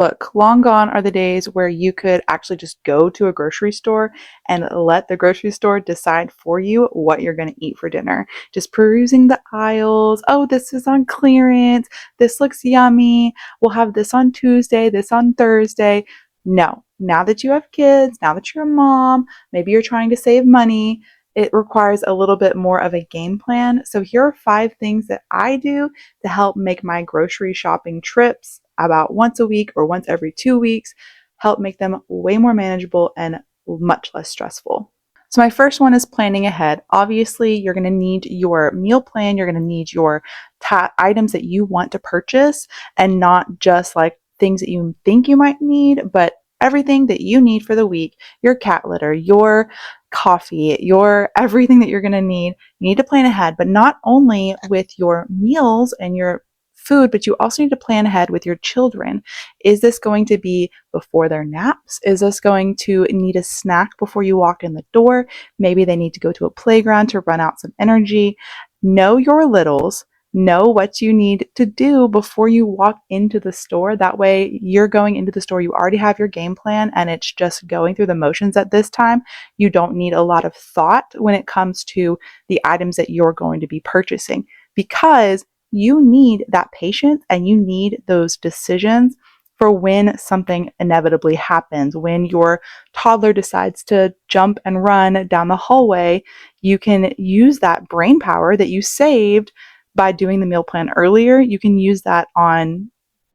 Look, long gone are the days where you could actually just go to a grocery store and let the grocery store decide for you what you're going to eat for dinner. Just perusing the aisles. Oh, this is on clearance. This looks yummy. We'll have this on Tuesday, this on Thursday. No, now that you have kids, now that you're a mom, maybe you're trying to save money, it requires a little bit more of a game plan. So here are 5 things that I do to help make my grocery shopping trips about once a week or once every 2 weeks, help make them way more manageable and much less stressful. So my first one is planning ahead. Obviously, you're going to need your meal plan. You're going to need your items that you want to purchase, and not just like things that you think you might need, but everything that you need for the week, your cat litter, your coffee, your everything that you're going to need. You need to plan ahead, but not only with your meals and your food, but you also need to plan ahead with your children. Is this going to be before their naps? Is this going to need a snack before you walk in the door? Maybe they need to go to a playground to run out some energy. Know your littles. Know what you need to do before you walk into the store. That way, you're going into the store, you already have your game plan, and it's just going through the motions at this time. You don't need a lot of thought when it comes to the items that you're going to be purchasing, because you need that patience and you need those decisions for when something inevitably happens. When your toddler decides to jump and run down the hallway, you can use that brain power that you saved by doing the meal plan earlier. You can use that on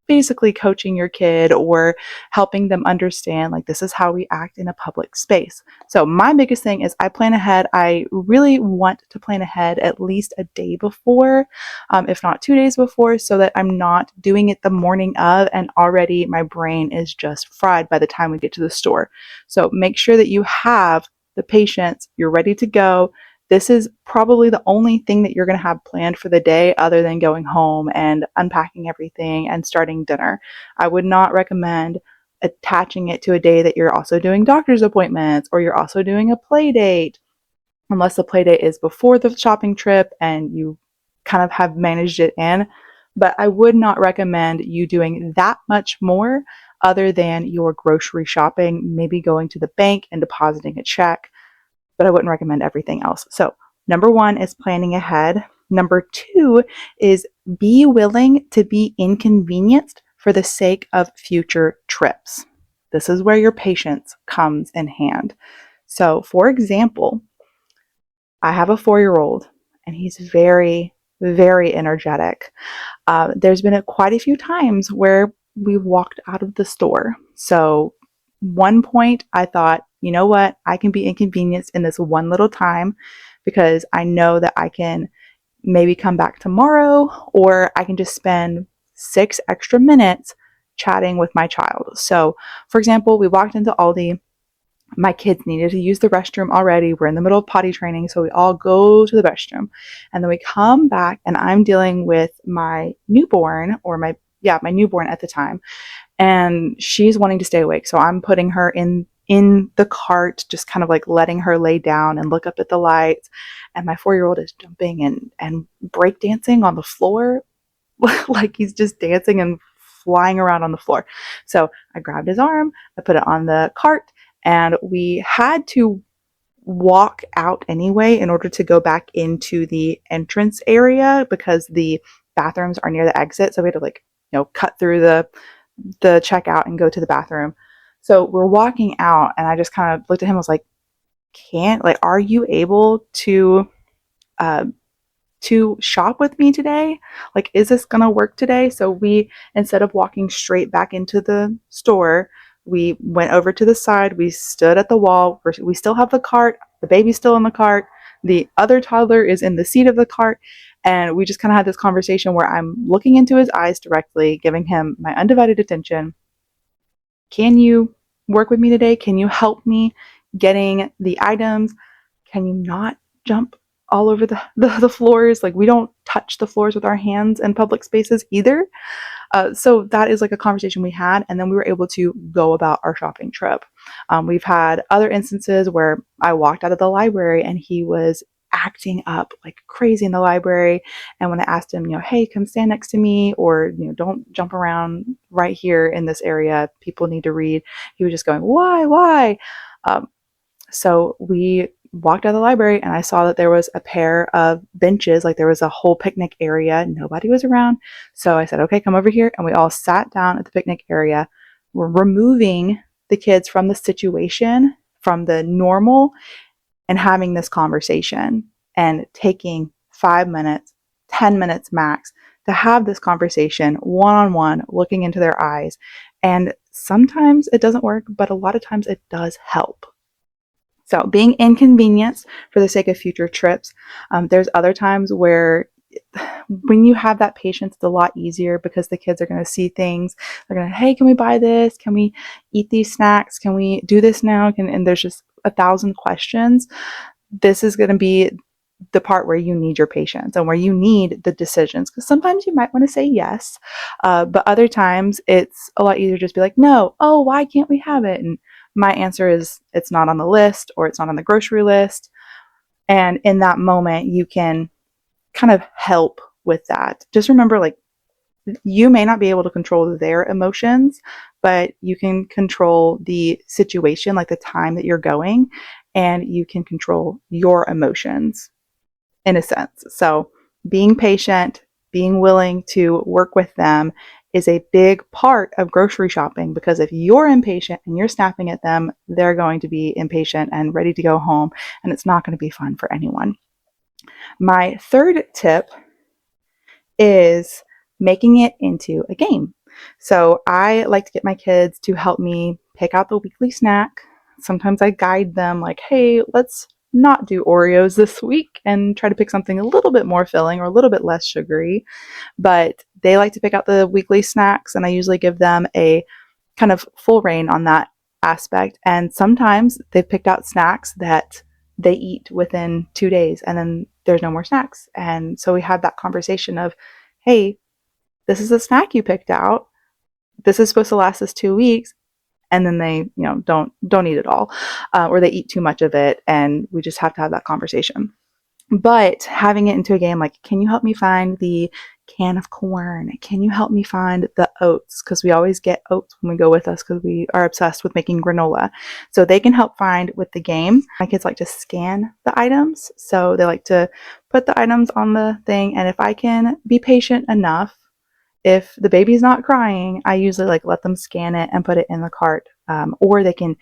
basically coaching your kid or helping them understand, like, this is how we act in a public space. So my biggest thing is I plan ahead. I really want to plan ahead at least a day before, if not 2 days before, so that I'm not doing it the morning of and already my brain is just fried by the time we get to the store. So make sure that you have the patience, you're ready to go. This is probably the only thing that you're going to have planned for the day other than going home and unpacking everything and starting dinner. I would not recommend attaching it to a day that you're also doing doctor's appointments or you're also doing a play date, unless the play date is before the shopping trip and you kind of have managed it in. But I would not recommend you doing that much more other than your grocery shopping, maybe going to the bank and depositing a check, but I wouldn't recommend everything else. So number 1 is planning ahead. Number 2 is be willing to be inconvenienced for the sake of future trips. This is where your patience comes in hand. So for example, I have a 4-year-old and he's very, very energetic. There's been quite a few times where we walked out of the store. So one point I thought, you know what, I can be inconvenienced in this one little time because I know that I can maybe come back tomorrow, or I can just spend 6 extra minutes chatting with my child. So for example, we walked into Aldi. My kids needed to use the restroom already. We're in the middle of potty training, so we all go to the restroom. And then we come back and I'm dealing with my newborn, or my newborn at the time, and she's wanting to stay awake. So I'm putting her in the cart, just kind of like letting her lay down and look up at the lights. And my 4-year-old is jumping and breakdancing on the floor, like he's just dancing and flying around on the floor. So I grabbed his arm, I put it on the cart, and we had to walk out anyway in order to go back into the entrance area because the bathrooms are near the exit. So we had to cut through the checkout and go to the bathroom. So we're walking out and I just kind of looked at him and was like, are you able to shop with me today? Like, is this gonna work today? So we, instead of walking straight back into the store, we went over to the side, we stood at the wall, we still have the cart, the baby's still in the cart, the other toddler is in the seat of the cart, and we just kind of had this conversation where I'm looking into his eyes directly, giving him my undivided attention. Can you work with me today? Can you help me getting the items? Can you not jump all over the floors? Like, we don't touch the floors with our hands in public spaces either. So that is like a conversation we had, and then we were able to go about our shopping trip. We've had other instances where I walked out of the library and he was acting up like crazy in the library. And when I asked him, hey, come stand next to me, or, don't jump around right here in this area, people need to read, he was just going, why? So we walked out of the library and I saw that there was a pair of benches, like there was a whole picnic area. Nobody was around. So I said, okay, come over here. And we all sat down at the picnic area. We're removing the kids from the situation, from the normal, and having this conversation and taking 5 minutes, 10 minutes max to have this conversation one-on-one, looking into their eyes. And sometimes it doesn't work, but a lot of times it does help. So being inconvenienced for the sake of future trips. There's other times where when you have that patience, it's a lot easier because the kids are going to see things. They're going to, hey, can we buy this? Can we eat these snacks? Can we do this now? And there's just 1,000 questions. This is going to be the part where you need your patience and where you need the decisions, because sometimes you might want to say yes, but other times it's a lot easier to just be like, no, oh, why can't we have it? And my answer is it's not on the list, or it's not on the grocery list. And in that moment, you can kind of help with that. Just remember, like, you may not be able to control their emotions, but you can control the situation, like the time that you're going, and you can control your emotions in a sense. So being patient, being willing to work with them is a big part of grocery shopping, because if you're impatient and you're snapping at them, they're going to be impatient and ready to go home, and it's not going to be fun for anyone. My third tip is making it into a game. So I like to get my kids to help me pick out the weekly snack. Sometimes I guide them like, hey, let's not do Oreos this week and try to pick something a little bit more filling or a little bit less sugary. But they like to pick out the weekly snacks, and I usually give them a kind of full rein on that aspect. And sometimes they've picked out snacks that they eat within 2 days and then there's no more snacks. And so we have that conversation of, hey, this is a snack you picked out. This is supposed to last us 2 weeks. And then they, don't eat it all, or they eat too much of it. And we just have to have that conversation. But having it into a game, like, can you help me find the can of corn? Can you help me find the oats? Because we always get oats when we go with us, because we are obsessed with making granola. So they can help find with the game. My kids like to scan the items. So they like to put the items on the thing. And if I can be patient enough, if the baby's not crying, I usually let them scan it and put it in the cart. Or they can,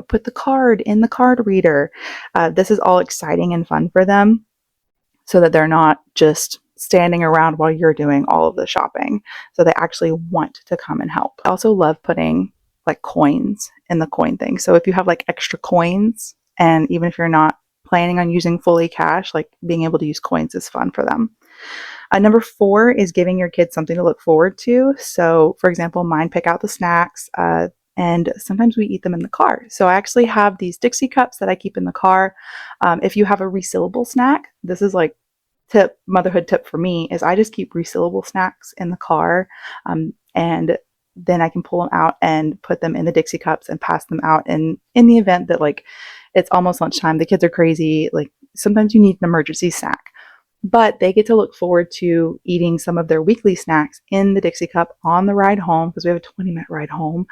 put the card in the card reader. This is all exciting and fun for them, so that they're not just standing around while you're doing all of the shopping. So they actually want to come and help. I also love putting coins in the coin thing. So if you have extra coins, and even if you're not planning on using fully cash, being able to use coins is fun for them. Number 4 is giving your kids something to look forward to. So for example, mine pick out the snacks, and sometimes we eat them in the car. So I actually have these Dixie cups that I keep in the car. If you have a resealable snack, this is motherhood tip for me, is I just keep resealable snacks in the car, and then I can pull them out and put them in the Dixie cups and pass them out. And in the event that it's almost lunchtime, the kids are crazy, sometimes you need an emergency snack. But they get to look forward to eating some of their weekly snacks in the Dixie cup on the ride home, because we have a 20-minute ride home.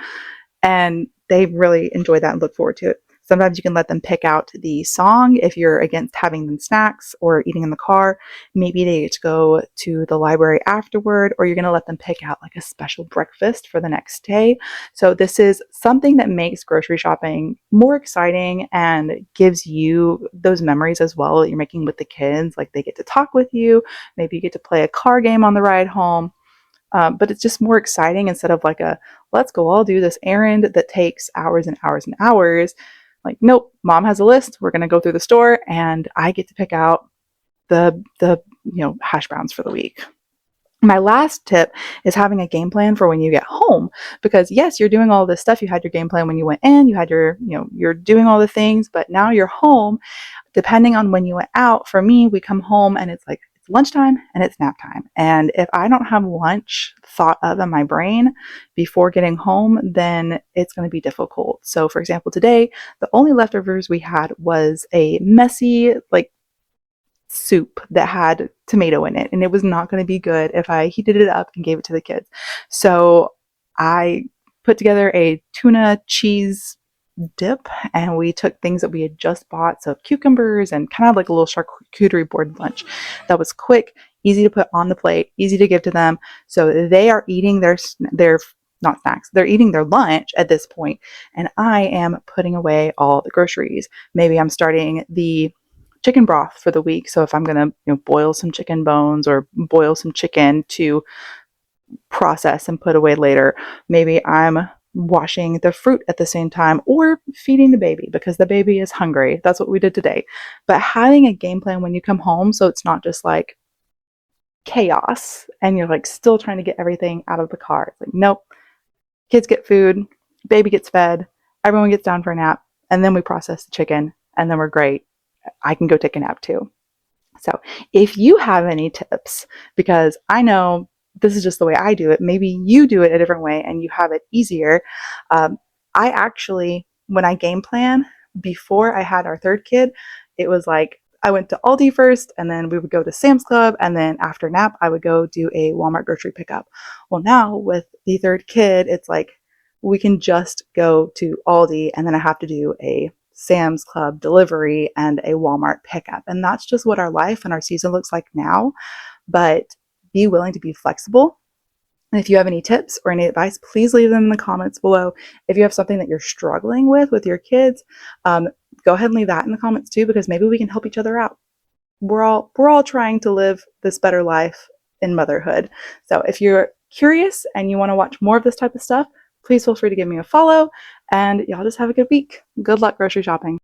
And they really enjoy that and look forward to it. Sometimes you can let them pick out the song if you're against having them snacks or eating in the car. Maybe they get to go to the library afterward, or you're going to let them pick out a special breakfast for the next day. So this is something that makes grocery shopping more exciting and gives you those memories as well that you're making with the kids. They get to talk with you. Maybe you get to play a car game on the ride home. But it's just more exciting instead of let's go all do this errand that takes hours and hours and hours. Nope, mom has a list. We're going to go through the store and I get to pick out the hash browns for the week. My last tip is having a game plan for when you get home, because yes, you're doing all this stuff. You had your game plan when you went in, you had you're doing all the things, but now you're home. Depending on when you went out, for me, we come home and it's lunchtime and it's nap time. And if I don't have lunch thought of in my brain before getting home, then it's going to be difficult. So for example, today, the only leftovers we had was a messy, soup that had tomato in it, and it was not going to be good if I heated it up and gave it to the kids. So I put together a tuna cheese dip, and we took things that we had just bought, so cucumbers and kind of like a little charcuterie board lunch that was quick, easy to put on the plate, easy to give to them. So they are eating their not snacks, they're eating their lunch at this point, and I am putting away all the groceries. Maybe I'm starting the chicken broth for the week, so if I'm going to boil some chicken bones or boil some chicken to process and put away later, maybe I'm washing the fruit at the same time, or feeding the baby because the baby is hungry. That's what we did today. But having a game plan when you come home, so it's not just like chaos and you're like still trying to get everything out of the car. It's like, nope, kids get food, baby gets fed, everyone gets down for a nap, and then we process the chicken, and then we're great. I can go take a nap too. So if you have any tips, because I know this is just the way I do it, maybe you do it a different way and you have it easier. I actually, when I game plan, before I had our third kid, it was like I went to Aldi first, and then we would go to Sam's Club, and then after nap, I would go do a Walmart grocery pickup. Well, now with the third kid, it's like we can just go to Aldi, and then I have to do a Sam's Club delivery and a Walmart pickup. And that's just what our life and our season looks like now. But be willing to be flexible. And if you have any tips or any advice, please leave them in the comments below. If you have something that you're struggling with your kids, go ahead and leave that in the comments too, because maybe we can help each other out. We're all trying to live this better life in motherhood. So if you're curious and you want to watch more of this type of stuff, please feel free to give me a follow, and y'all just have a good week. Good luck grocery shopping.